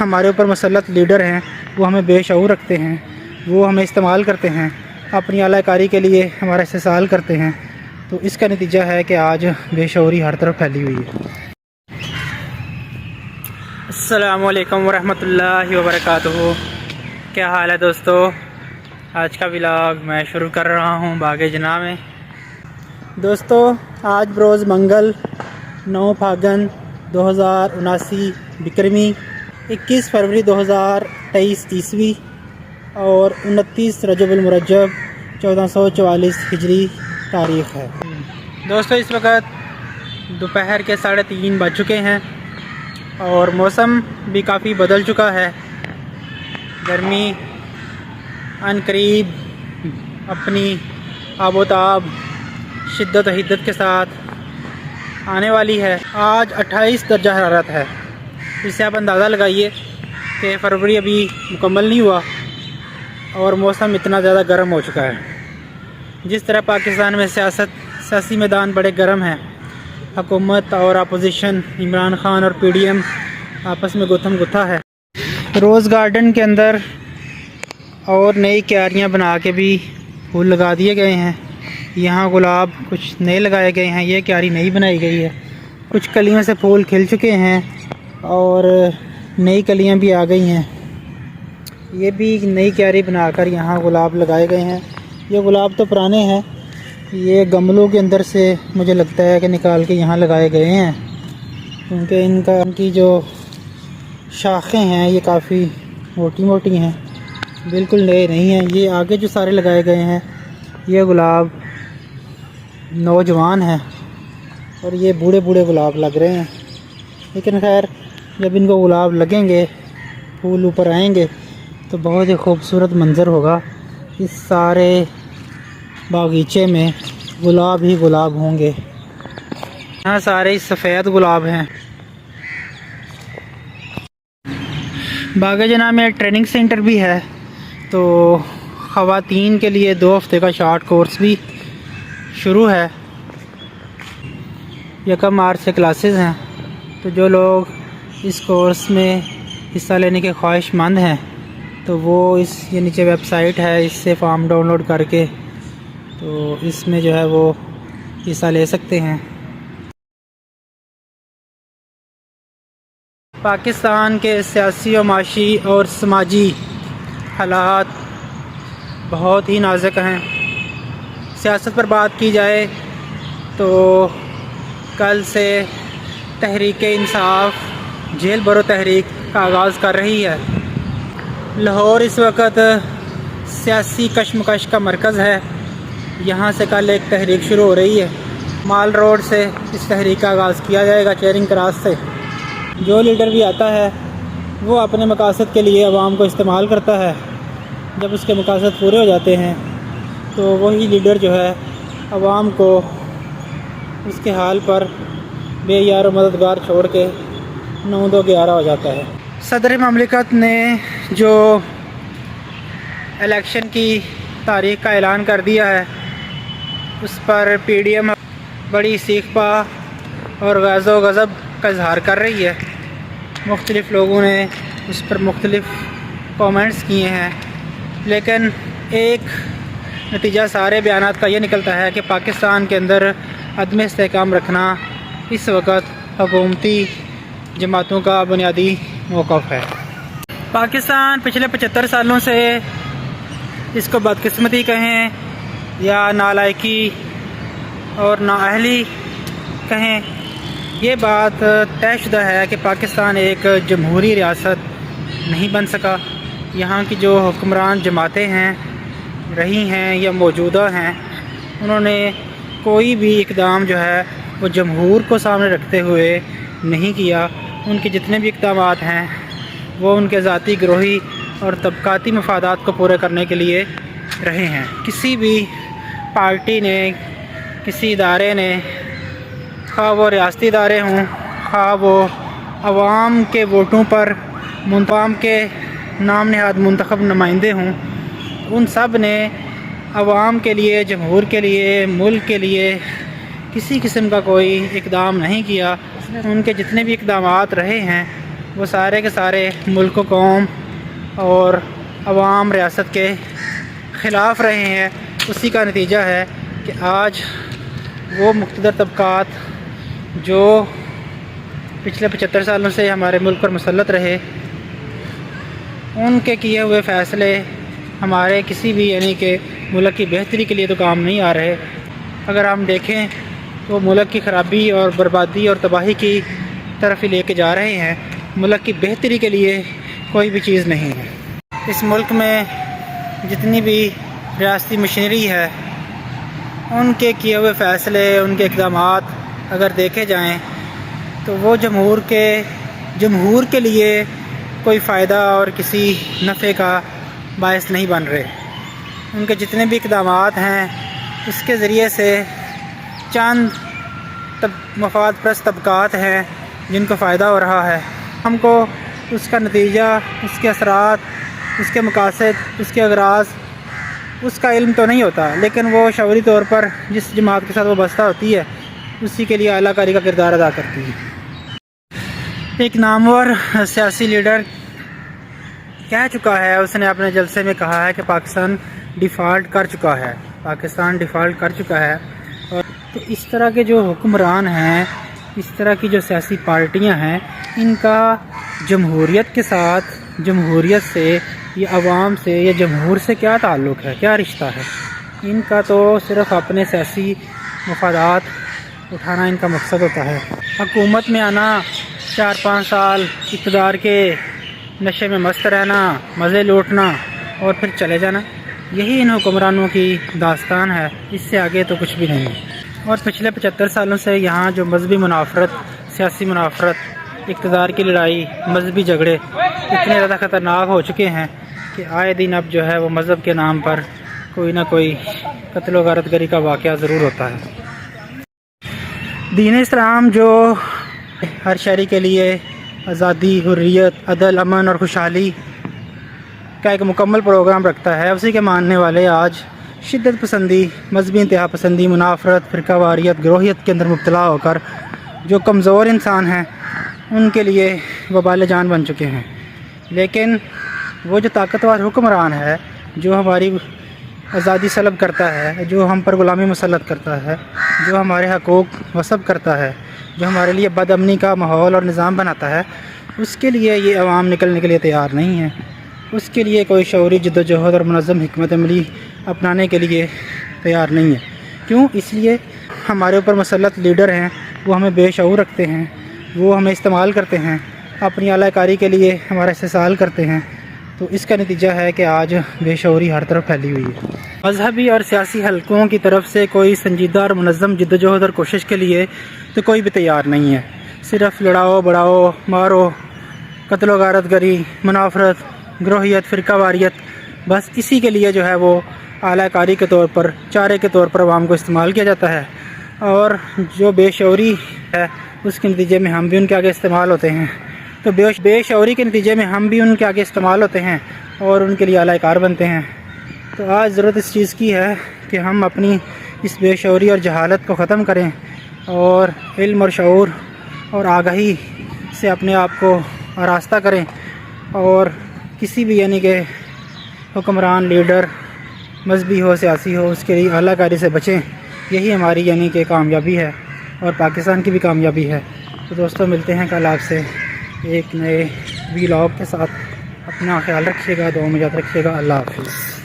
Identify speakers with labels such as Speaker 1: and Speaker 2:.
Speaker 1: ہمارے اوپر مسلط لیڈر ہیں وہ ہمیں بے شعور رکھتے ہیں، وہ ہمیں استعمال کرتے ہیں، اپنی اعلی کاری کے لیے ہمارا استحصال کرتے ہیں، تو اس کا نتیجہ ہے کہ آج بے شعوری ہر طرف پھیلی ہوئی ہے۔ السلام علیکم ورحمۃ اللہ وبرکاتہ۔ کیا حال ہے دوستو؟ آج کا ولاگ میں شروع کر رہا ہوں باغ جناح میں۔ دوستو آج بروز منگل 9 پھاگن 2079 بکرمی، 21 فروری 2023 عیسوی اور 29 رجب المرجب 1444 ہجری تاریخ ہے۔ دوستو اس وقت دوپہر کے 3:30 بج چکے ہیں اور موسم بھی کافی بدل چکا ہے۔ گرمی عن قریب اپنی آب و تاب شدت و حدت کے ساتھ آنے والی ہے۔ آج 28 درجہ حرارت ہے۔ اس سے آپ اندازہ لگائیے کہ فروری ابھی مکمل نہیں ہوا اور موسم اتنا زیادہ گرم ہو چکا ہے۔ جس طرح پاکستان میں سیاسی میدان بڑے گرم ہیں، حکومت اور اپوزیشن عمران خان اور پی ڈی ایم آپس میں گتھم گتھا ہے۔ روز گارڈن کے اندر اور نئی کیاریاں بنا کے بھی پھول لگا دیے گئے ہیں۔ یہاں گلاب کچھ نئے لگائے گئے ہیں، یہ کیاری نئی بنائی گئی ہے۔ کچھ کلیوں سے پھول کھل چکے ہیں اور نئی کلیاں بھی آ گئی ہیں۔ یہ بھی نئی کیاری بنا کر یہاں گلاب لگائے گئے ہیں۔ یہ گلاب تو پرانے ہیں، یہ گملوں کے اندر سے مجھے لگتا ہے کہ نکال کے یہاں لگائے گئے ہیں، کیونکہ ان کی جو شاخیں ہیں یہ کافی موٹی موٹی ہیں، بالکل نئے نہیں ہیں۔ یہ آگے جو سارے لگائے گئے ہیں یہ گلاب نوجوان ہیں اور یہ بوڑھے بوڑھے گلاب لگ رہے ہیں، لیکن خیر جب ان کو گلاب لگیں گے، پھول اوپر آئیں گے تو بہت ہی خوبصورت منظر ہوگا۔ اس سارے باغیچے میں گلاب ہی گلاب ہوں گے۔ یہاں سارے سفید گلاب ہیں۔ باغ جناح میں ٹریننگ سینٹر بھی ہے، تو خواتین کے لیے 2 ہفتے کا شارٹ کورس بھی شروع ہے۔ 1 مارچ سے کلاسز ہیں، تو جو لوگ اس کورس میں حصہ لینے کے خواہش مند ہیں تو وہ یہ نیچے ویب سائٹ ہے، اس سے فارم ڈاؤن لوڈ کر کے تو اس میں جو ہے وہ حصہ لے سکتے ہیں۔ پاکستان کے سیاسی و معاشی اور سماجی حالات بہت ہی نازک ہیں۔ سیاست پر بات کی جائے تو کل سے تحریک انصاف جیل برو تحریک کا آغاز کر رہی ہے۔ لاہور اس وقت سیاسی کشمکش کا مرکز ہے۔ یہاں سے کل ایک تحریک شروع ہو رہی ہے۔ مال روڈ سے اس تحریک کا آغاز کیا جائے گا، چیرنگ کراس سے۔ جو لیڈر بھی آتا ہے وہ اپنے مقاصد کے لیے عوام کو استعمال کرتا ہے۔ جب اس کے مقاصد پورے ہو جاتے ہیں تو وہی لیڈر جو ہے عوام کو اس کے حال پر بے یار و مددگار چھوڑ کے 9-2-11 ہو جاتا ہے۔ صدر مملکت نے جو الیکشن کی تاریخ کا اعلان کر دیا ہے، اس پر پی ڈی ایم بڑی سیخ پا اور غیظ و غضب کا اظہار کر رہی ہے۔ مختلف لوگوں نے اس پر مختلف کومنٹس کیے ہیں، لیکن ایک نتیجہ سارے بیانات کا یہ نکلتا ہے کہ پاکستان کے اندر عدم استحکام رکھنا اس وقت حکومتی جماعتوں کا بنیادی موقف ہے۔ پاکستان پچھلے 75 سالوں سے اس کو بدقسمتی کہیں یا نالائکی اور نااہلی کہیں، یہ بات طے شدہ ہے کہ پاکستان ایک جمہوری ریاست نہیں بن سکا۔ یہاں کی جو حکمران جماعتیں ہیں، رہی ہیں یا موجودہ ہیں، انہوں نے کوئی بھی اقدام جو ہے وہ جمہور کو سامنے رکھتے ہوئے نہیں کیا۔ ان کے جتنے بھی اقدامات ہیں وہ ان کے ذاتی گروہی اور طبقاتی مفادات کو پورے کرنے کے لیے رہے ہیں۔ کسی بھی پارٹی نے، کسی ادارے نے، خواہ وہ ریاستی ادارے ہوں، خواہ وہ عوام کے ووٹوں پر عوام کے نام نہاد منتخب نمائندے ہوں، ان سب نے عوام کے لیے، جمہور کے لیے، ملک کے لیے کسی قسم کا کوئی اقدام نہیں کیا۔ ان کے جتنے بھی اقدامات رہے ہیں وہ سارے کے سارے ملک و قوم اور عوام ریاست کے خلاف رہے ہیں، اسی کا نتیجہ ہے کہ آج وہ مقتدر طبقات جو پچھلے 75 سالوں سے ہمارے ملک پر مسلط رہے، ان کے کیے ہوئے فیصلے ہمارے کسی بھی یعنی کہ ملک کی بہتری کے لیے تو کام نہیں آ رہے۔ اگر ہم دیکھیں تو ملک کی خرابی اور بربادی اور تباہی کی طرف ہی لے کے جا رہے ہیں، ملک کی بہتری کے لیے کوئی بھی چیز نہیں ہے۔ اس ملک میں جتنی بھی ریاستی مشینری ہے، ان کے کیے ہوئے فیصلے، ان کے اقدامات اگر دیکھے جائیں تو وہ جمہور کے لیے کوئی فائدہ اور کسی نفع کا باعث نہیں بن رہے۔ ان کے جتنے بھی اقدامات ہیں اس کے ذریعے سے چند مفاد پرست طبقات ہیں جن کو فائدہ ہو رہا ہے۔ ہم کو اس کا نتیجہ، اس کے اثرات، اس کے مقاصد، اس کے اغراض، اس کا علم تو نہیں ہوتا، لیکن وہ شعوری طور پر جس جماعت کے ساتھ وہ وابستہ ہوتی ہے اسی کے لیے اعلیٰ کاری کا کردار ادا کرتی ہے۔ ایک نامور سیاسی لیڈر کہہ چکا ہے، اس نے اپنے جلسے میں کہا ہے کہ پاکستان ڈیفالٹ کر چکا ہے، اور تو اس طرح کے جو حکمران ہیں، اس طرح کی جو سیاسی پارٹیاں ہیں، ان کا جمہوریت کے ساتھ، جمہوریت سے یا عوام سے یا جمہور سے کیا تعلق ہے، کیا رشتہ ہے؟ ان کا تو صرف اپنے سیاسی مفادات اٹھانا ان کا مقصد ہوتا ہے۔ حکومت میں آنا، 4-5 سال اقتدار کے نشے میں مست رہنا، مزے لوٹنا اور پھر چلے جانا، یہی ان حکمرانوں کی داستان ہے، اس سے آگے تو کچھ بھی نہیں ہے۔ اور پچھلے 75 سالوں سے یہاں جو مذہبی منافرت، سیاسی منافرت، اقتدار کی لڑائی، مذہبی جھگڑے اتنے زیادہ خطرناک ہو چکے ہیں کہ آئے دن اب جو ہے وہ مذہب کے نام پر کوئی نہ کوئی قتل و غارت گری کا واقعہ ضرور ہوتا ہے۔ دین اسلام جو ہر شہری کے لیے آزادی، حریت، عدل، امن اور خوشحالی کا ایک مکمل پروگرام رکھتا ہے، اسی کے ماننے والے آج شدت پسندی، مذہبی انتہا پسندی، منافرت، فرقہ واریت، گروہیت کے اندر مبتلا ہو کر جو کمزور انسان ہیں ان کے لیے وبال جان بن چکے ہیں۔ لیکن وہ جو طاقتور حکمران ہے، جو ہماری آزادی سلب کرتا ہے، جو ہم پر غلامی مسلط کرتا ہے، جو ہمارے حقوق غصب کرتا ہے، جو ہمارے لیے بد امنی کا ماحول اور نظام بناتا ہے، اس کے لیے یہ عوام نکلنے کے لیے تیار نہیں ہے۔ اس کے لیے کوئی شعوری جد و جہد اور منظم حکمت عملی اپنانے کے لیے تیار نہیں ہے۔ کیوں؟ اس لیے ہمارے اوپر مسلط لیڈر ہیں، وہ ہمیں بے شعور رکھتے ہیں، وہ ہمیں استعمال کرتے ہیں، اپنی اعلیٰ کاری کے لیے ہمارا استحصال کرتے ہیں۔ تو اس کا نتیجہ ہے کہ آج بے شعوری ہر طرف پھیلی ہوئی ہے۔ مذہبی اور سیاسی حلقوں کی طرف سے کوئی سنجیدہ اور منظم جد و جہد اور کوشش کے لیے تو کوئی بھی تیار نہیں ہے۔ صرف لڑاؤ، بڑھاؤ، مارو، قتل و غارت گری، منافرت، گروہیت، فرقہ واریت، بس اسی کے لیے جو ہے وہ اعلیٰ کاری کے طور پر، چارے کے طور پر عوام کو استعمال کیا جاتا ہے۔ اور جو بے شعوری ہے اس کے نتیجے میں ہم بھی ان کے آگے استعمال ہوتے ہیں، تو بے شعوری کے نتیجے میں ہم بھی ان کے آگے استعمال ہوتے ہیں اور ان کے لیے اعلیٰ کار بنتے ہیں۔ تو آج ضرورت اس چیز کی ہے کہ ہم اپنی اس بے شعوری اور جہالت کو ختم کریں اور علم اور شعور اور آگاہی سے اپنے آپ کو آراستہ کریں، اور کسی بھی یعنی کہ حکمران، لیڈر، مذہبی ہو، سیاسی ہو، اس کے لیے اعلیٰ کاری سے بچیں۔ یہی ہماری یعنی کہ کامیابی ہے اور پاکستان کی بھی کامیابی ہے۔ تو دوستوں، ملتے ہیں کل آپ سے ایک نئے ویلاگ کے ساتھ۔ اپنا خیال رکھیے گا، دعاؤں میں یاد رکھیے گا۔ اللہ حافظ۔